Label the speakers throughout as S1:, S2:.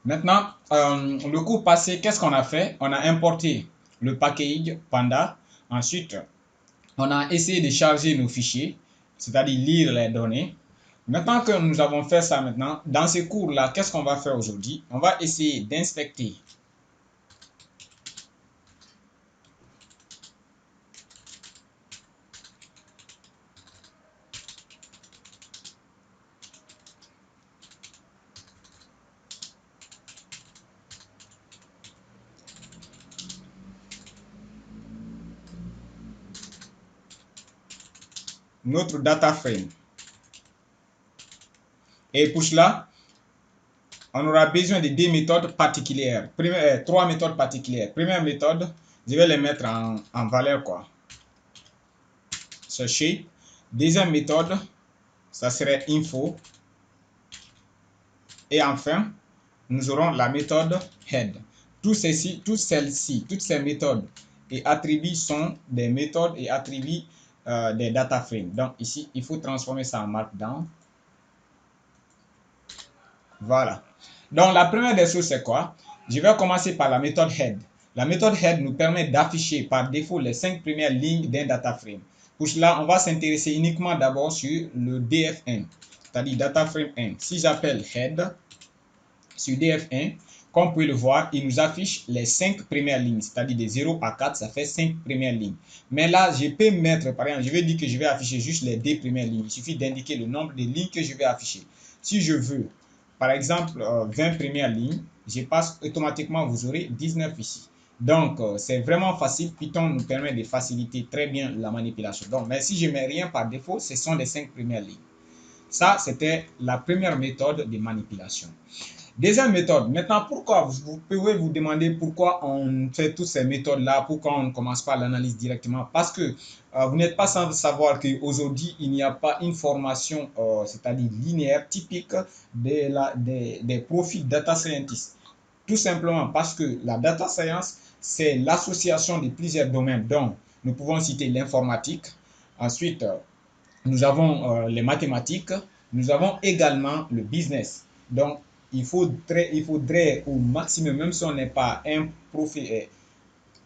S1: Maintenant, le cours passé, qu'est-ce qu'on a fait? On a importé le package Panda. Ensuite, on a essayé de charger nos fichiers, c'est-à-dire lire les données. Maintenant que nous avons fait ça maintenant, dans ce cours-là, qu'est-ce qu'on va faire aujourd'hui? On va essayer d'inspecter notre data frame. Et pour cela, on aura besoin de deux méthodes particulières. Trois méthodes particulières. Première méthode, je vais les mettre en valeur quoi. C'est shape. Deuxième méthode, ça serait info. Et enfin, nous aurons la méthode head. Toutes ces méthodes et attributs sont des méthodes et attributs des data frames. Donc ici, il faut transformer ça en markdown. Voilà. Donc la première des choses, c'est quoi? Je vais commencer par la méthode head. La méthode head nous permet d'afficher par défaut les 5 premières lignes d'un data frame. Pour cela, on va s'intéresser uniquement d'abord sur le DF1, c'est-à-dire data frame 1. Si j'appelle head sur DF1, comme vous pouvez le voir, il nous affiche les 5 premières lignes, c'est-à-dire de 0 à 4, ça fait 5 premières lignes. Mais là, je peux mettre, par exemple, je vais dire que je vais afficher juste les 2 premières lignes. Il suffit d'indiquer le nombre de lignes que je vais afficher. Si je veux, par exemple, 20 premières lignes, je passe automatiquement, vous aurez 19 ici. Donc, c'est vraiment facile. Python nous permet de faciliter très bien la manipulation. Donc, mais si je ne mets rien par défaut, ce sont les 5 premières lignes. Ça, c'était la première méthode de manipulation. Deuxième méthode. Maintenant, pourquoi vous pouvez vous demander pourquoi on fait toutes ces méthodes-là, pourquoi on ne commence pas l'analyse directement? Parce que vous n'êtes pas sans savoir qu'aujourd'hui, il n'y a pas une formation, c'est-à-dire linéaire, typique des profils data scientist. Tout simplement parce que la data science, c'est l'association de plusieurs domaines. Donc, nous pouvons citer l'informatique. Ensuite, nous avons les mathématiques. Nous avons également le business. Donc, il faudrait au maximum, même si on n'est pas un profil,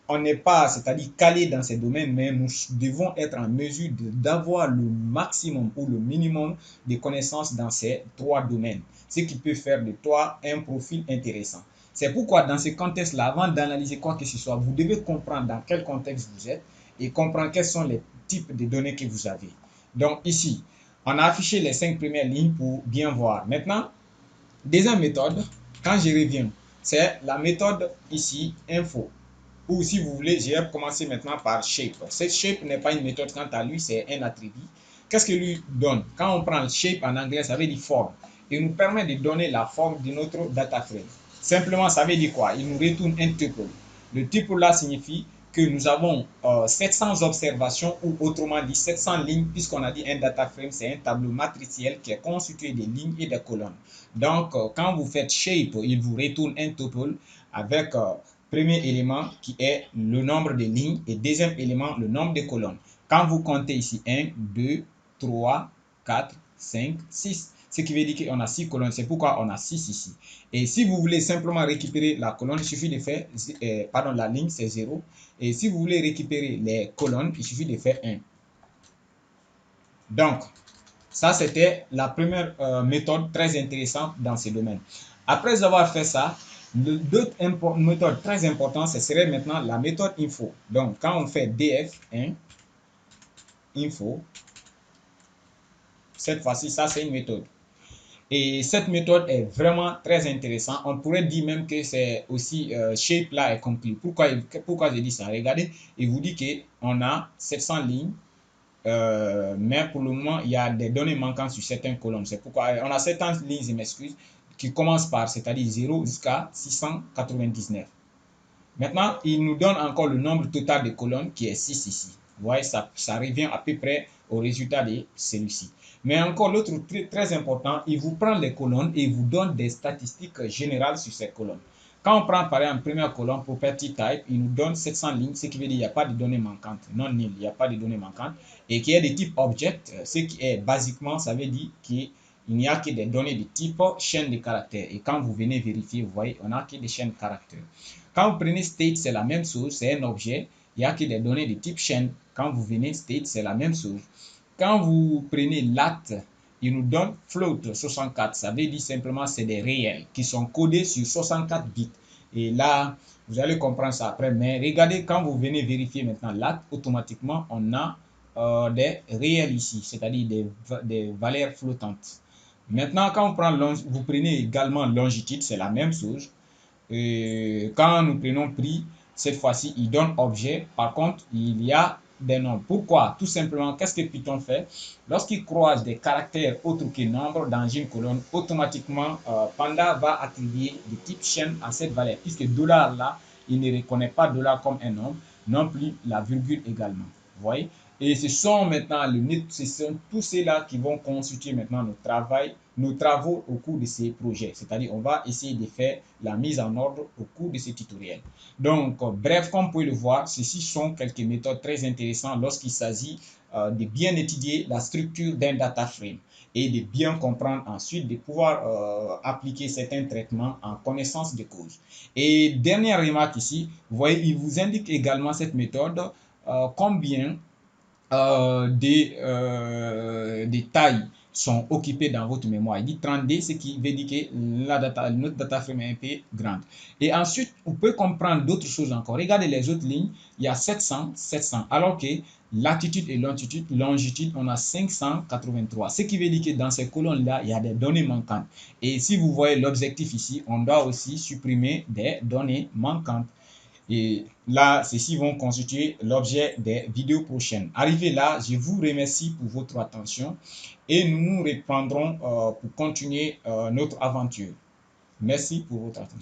S1: on n'est pas, c'est-à-dire calé dans ces domaines, mais nous devons être en mesure d'avoir le maximum ou le minimum de connaissances dans ces trois domaines, ce qui peut faire de toi un profil intéressant. C'est pourquoi dans ce contexte-là, avant d'analyser quoi que ce soit, vous devez comprendre dans quel contexte vous êtes et comprendre quels sont les types de données que vous avez. Donc ici, on a affiché les 5 premières lignes pour bien voir. Maintenant, deuxième méthode, quand je reviens, c'est la méthode ici, info. Ou si vous voulez, je vais commencer maintenant par shape. Cette shape n'est pas une méthode quant à lui, c'est un attribut. Qu'est-ce qu'il lui donne? Quand on prend le shape en anglais, ça veut dire forme. Il nous permet de donner la forme de notre data frame. Simplement, ça veut dire quoi? Il nous retourne un tuple. Le tuple là signifie que nous avons 700 observations ou autrement dit 700 lignes puisqu'on a dit un data frame, c'est un tableau matriciel qui est constitué de lignes et de colonnes. Donc, quand vous faites shape, il vous retourne un tuple avec premier élément qui est le nombre de lignes et deuxième élément le nombre de colonnes. Quand vous comptez ici 1, 2, 3, 4, 5, 6, ce qui veut dire qu'on a 6 colonnes. C'est pourquoi on a 6 ici. Et si vous voulez simplement récupérer la colonne, il suffit de faire, pardon, la ligne c'est 0. Et si vous voulez récupérer les colonnes, il suffit de faire 1. Donc, ça c'était la première méthode très intéressante dans ce domaine. Après avoir fait ça, l'autre méthode très importante, ce serait maintenant la méthode info. Donc, quand on fait df1 info, cette fois-ci, ça c'est une méthode. Et cette méthode est vraiment très intéressante. On pourrait dire même que c'est aussi shape là est compris. Pourquoi je dis ça? Regardez, il vous dit qu'on a 700 lignes, mais pour le moment, il y a des données manquantes sur certaines colonnes. C'est pourquoi on a certaines lignes, je m'excuse, qui commencent par, c'est-à-dire 0 jusqu'à 699. Maintenant, il nous donne encore le nombre total de colonnes qui est 6 ici. Vous voyez, ça revient à peu près au résultat de celui-ci. Mais encore l'autre très important, il vous prend les colonnes et il vous donne des statistiques générales sur ces colonnes. Quand on prend par exemple première colonne, property type, il nous donne 700 lignes, ce qui veut dire qu'il n'y a pas de données manquantes, non il n'y a pas de données manquantes, et qui est de type object, ce qui est basiquement, ça veut dire qu'il il n'y a que des données de type chaîne de caractères. Et quand vous venez vérifier, vous voyez, on n'a que des chaînes caractères. Quand vous prenez state, c'est la même chose, c'est un objet. Il n'y a que des données de type chaîne. Quand vous venez state, c'est la même chose. Quand vous prenez lat, il nous donne float 64. Ça veut dire simplement c'est des réels qui sont codés sur 64 bits. Et là, vous allez comprendre ça après. Mais regardez, quand vous venez vérifier maintenant lat, automatiquement, on a des réels ici, c'est-à-dire des valeurs flottantes. Maintenant, quand vous prenez également longitude, c'est la même chose. Quand nous prenons prix, cette fois-ci, il donne objet. Par contre, il y a des nombres. Pourquoi? Tout simplement, qu'est-ce que Python fait? Lorsqu'il croise des caractères autres que nombres dans une colonne, automatiquement, Panda va attribuer le type chaîne à cette valeur, puisque dollar là, il ne reconnaît pas dollar comme un nombre, non plus la virgule également. Vous voyez? Et ce sont maintenant ce sont tous ceux-là qui vont constituer maintenant nos travaux au cours de ces projets. C'est-à-dire, on va essayer de faire la mise en ordre au cours de ce tutoriel. Donc, bref, comme vous pouvez le voir, ceci sont quelques méthodes très intéressantes lorsqu'il s'agit de bien étudier la structure d'un data frame et de bien comprendre ensuite, de pouvoir appliquer certains traitements en connaissance de cause. Et dernière remarque ici, vous voyez, il vous indique également cette méthode combien des tailles sont occupées dans votre mémoire. Il dit 32, ce qui veut dire que notre data frame est un peu grande. Et ensuite, vous pouvez comprendre d'autres choses encore. Regardez les autres lignes, il y a 700, 700, alors que latitude et longitude, on a 583. Ce qui veut dire que dans ces colonnes-là, il y a des données manquantes. Et si vous voyez l'objectif ici, on doit aussi supprimer des données manquantes. Et là, ceux-ci vont constituer l'objet des vidéos prochaines. Arrivé là, je vous remercie pour votre attention et nous nous reprendrons pour continuer notre aventure. Merci pour votre attention.